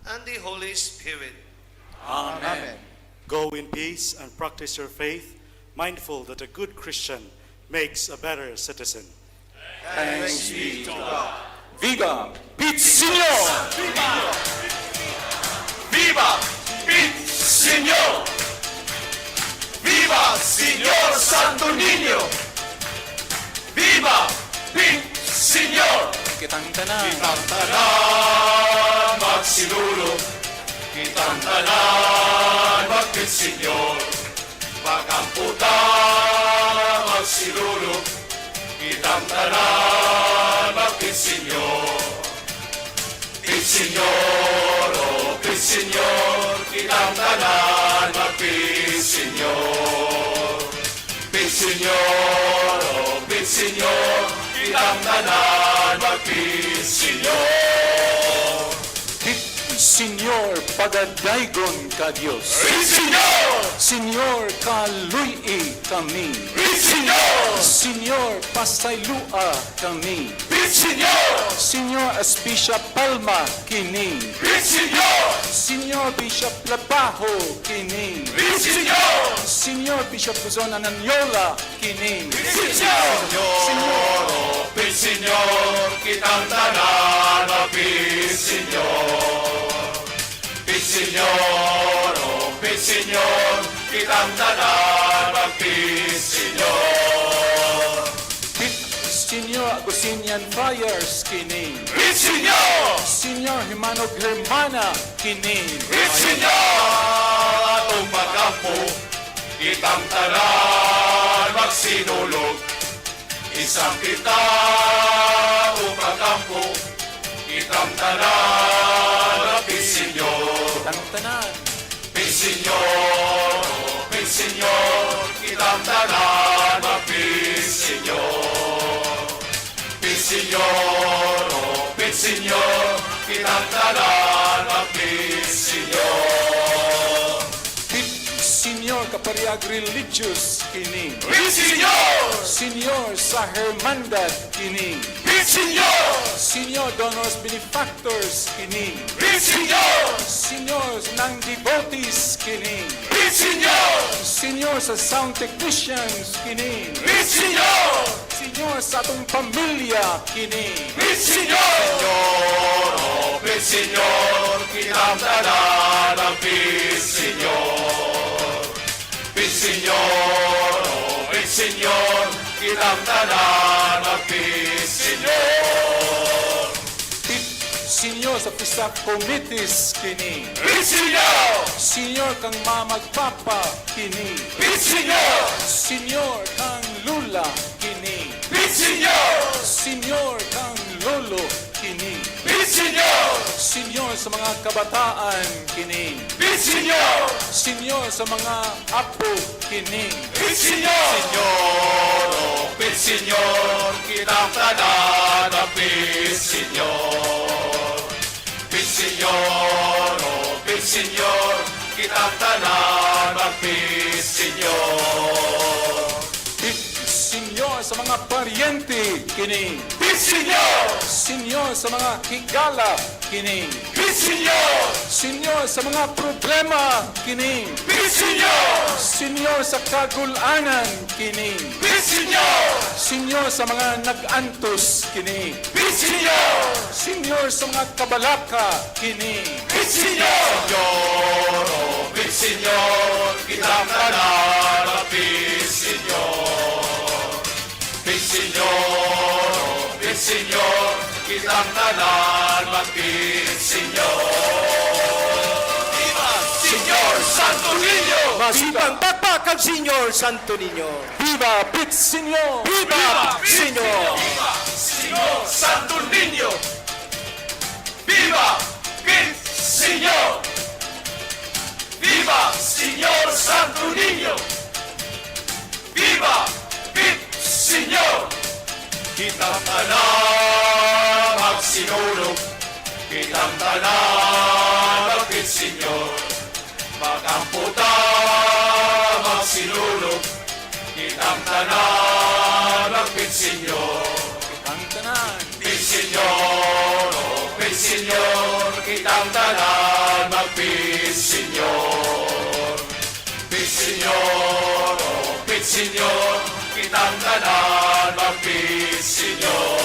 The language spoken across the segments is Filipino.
and the Holy Spirit. Amen. Go in peace and practice your faith, mindful that a good Christian makes a better citizen. Thanks be to God. Viva Pete Senior! Viva Pete Senior! Viva Señor Santo Niño! Viva Pete Senior! Kitang tanan. Kitang tanan magsilulog, kitang tanan mag-Pete Senior. Magamputa magsilulog, kitang tanan mag-Pete Senior. Pete Senior, oh Pete Senior, kitang tanan mag-Pete Senior. Pete Senior, oh Pete Senior, kitang tanan mag-Pete Senior. Pete Senior, pagadaygon ka Diyos. Pete Senior, Senior, kaluy kami. Pete Senior, Senior, pasaylua kami. Pete Senior, Senior, as Bishop Palma kini. Pete Senior, Senior, Bishop Labajo kini. Pete Senior, Senior, Bishop Luzon Ananyola kini. Pete Senior, oh Pete Senior, kitang tanan mag-Pete Senior. Pete Senior, oh Pete Senior, kitang tanan mag-Pete Senior. Pete Senior, Agustinian Friars kini. Pete Senior, Senior, Himanog Hermana kini. Pete Senior, atong magampo, kitang tanan magsinulog. Isang kita o magampo, kitang tanan mag-Pete Senior. Kitang tanan. Pete Senior, oh Pete Senior, kitang tanan mag-Pete Senior. Pete Senior, oh Pete Senior, kitang tanan mag-Pete Senior. Pete Senior, Kapariag Religious kini. Pete Senior, Senior, sa Hermandad kini. Pete Senior, Senior, Donors Benefactors kini. Pete Senior, Senior, ng Devotees kini. Pete Senior, Senior, sa Sound Technicians kini. Pete Senior, Senior, sa atong pamilya kini. Pete Senior, oh Pete Senior, kitang tanan mag-Pete Senior. Pete Senior, oh Pete Senior, kitang tanan mag-Pete Senior. Pete Senior, sa Pista Committees kini. Pete Senior, Senior, kang mamagpapa kini. Pete Senior, Senior, kang lula kini. Pete Senior, Senior, kang lolo kini. Pete Senior, Senior, sa mga kabataan kini. Pete Senior, Senior, sa mga apo kini. Pete Senior, oh Pete Senior, kitang tanan mag-Pete Senior. Pete Senior, oh Pete Senior, kitang tanan mag-Pete Senior. Pete Senior, sa mga paryente kini. Pete Senior, Senior, sa mga higala kini. Pete Senior, Senior, sa mga problema kini. Pete Senior, Senior, sa kagulanan kini. Pete Senior, Senior, sa mga nag-antos kini. Pete Senior, Senior, sa mga kabalaka kini. Pete Senior, oh Pete Senior, kitang tanan mag-Pete Senior. Pete Senior, oh Pete Senior, kitang tanan mag-Pete Senior. Viva Señor Santo Niño! Masipang pakpak ang Senyor Santo Niño. Viva Pete Senior! Viva Señor! Viva Señor Santo Niño! Viva Pete Senior! Viva Señor Santo Niño! Viva Pete Senior! Kitang tanan magsinulog, kitang tanan mag-Pete Senior. Magamputa magsinulog, kitang tanan mag-Pete Senior. Ang tanan. Pete Senior, oh Pete Senior, kitang tanan magpisenyor. Pisenyor, oh pisenyor, kitang tanan magpisenyor.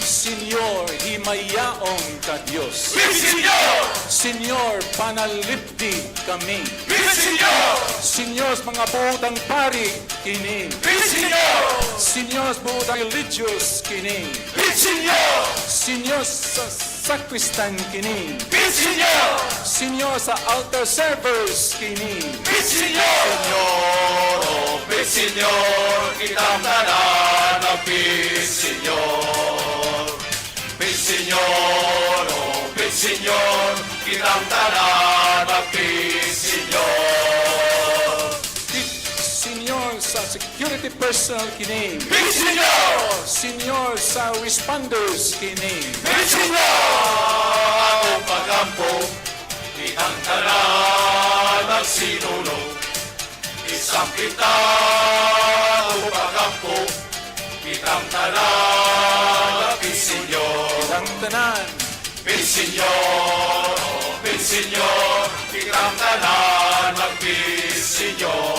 Senyor, himayaong ka Diyos. Pisenyor, Senyor, panalipdi kami. pisenyor, Senyor, mga buotang pari kini. pisenyor, Senyor, buotang religious kini. pisenyor, Senyor, sa sacristan kini. pisenyor, Senyor, sa altar servers kini. pisenyor, oh pisenyor, kitang tanan magpisenyor. Pisenyor, oh pisenyor, kitang tanan magpisenyor. Senyor, sa security personnel kini. Pisenyor, Senyor, sa responders kini. pisenyor, akong pagampo, kitang tanan magsinulong. Isang kita, akong pagampo, kitang tanan magpisenyor. Ang tanan, Pisenyor, oh pisenyor, kitang tanan magpisenyor.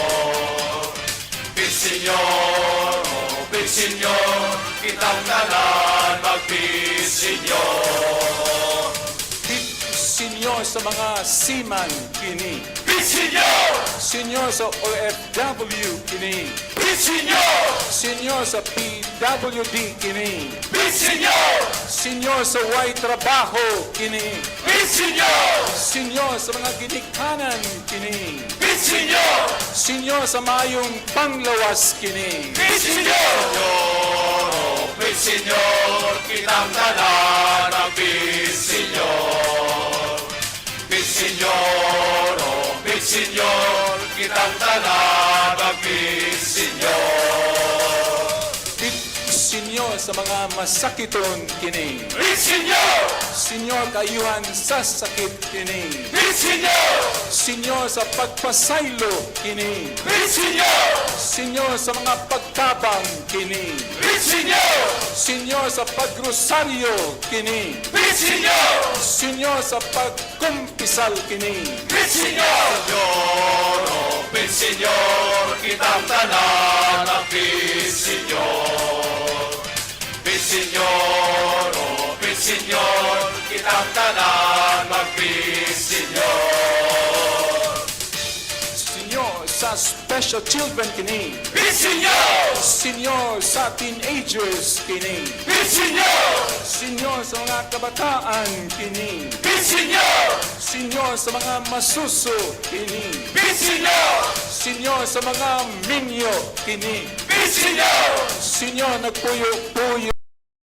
Pisenyor, oh pisenyor, kitang tanan magpisenyor. Senyor, sa mga seaman kini. Pisenyor, Senyor, sa OFW kini. pisenyor, Senyor, sa PWD kini. pisenyor, Senyor, sa white trabaho kini. pisenyor, Senyor, sa mga ginikanan kini. pisenyor, Senyor, sa mayong panglawas kini. pisenyor, oh pisenyor, kitang tanan magpisenyor. Pisenyor, oh pisenyor, kitang tanan magpisenyor. Senyor, sa mga masakiton kini. Pisenyor, Senyor, kayuhan sa sakit kini. pisenyor, Senyor, sa pagpasaylo kini. pisenyor, Senyor, sa mga pagtabang kini. pisenyor, Senyor, sa pagrosaryo kini. pisenyor, Senyor, sa pagkumpisal kini. pisenyor, oh pisenyor, kitang tanan magpisenyor. Pisenyor, oh pisenyor, kitang tanan magpisenyor. Senyor, sa special children kini. Pisenyor, Senyor, sa teenagers kini. pisenyor, Senyor, sa mga kabataan kini. pisenyor, Senyor, sa mga masuso kini. pisenyor, Senyor, sa mga minyo kini. pisenyor, Senyor, nagpuyo-puyo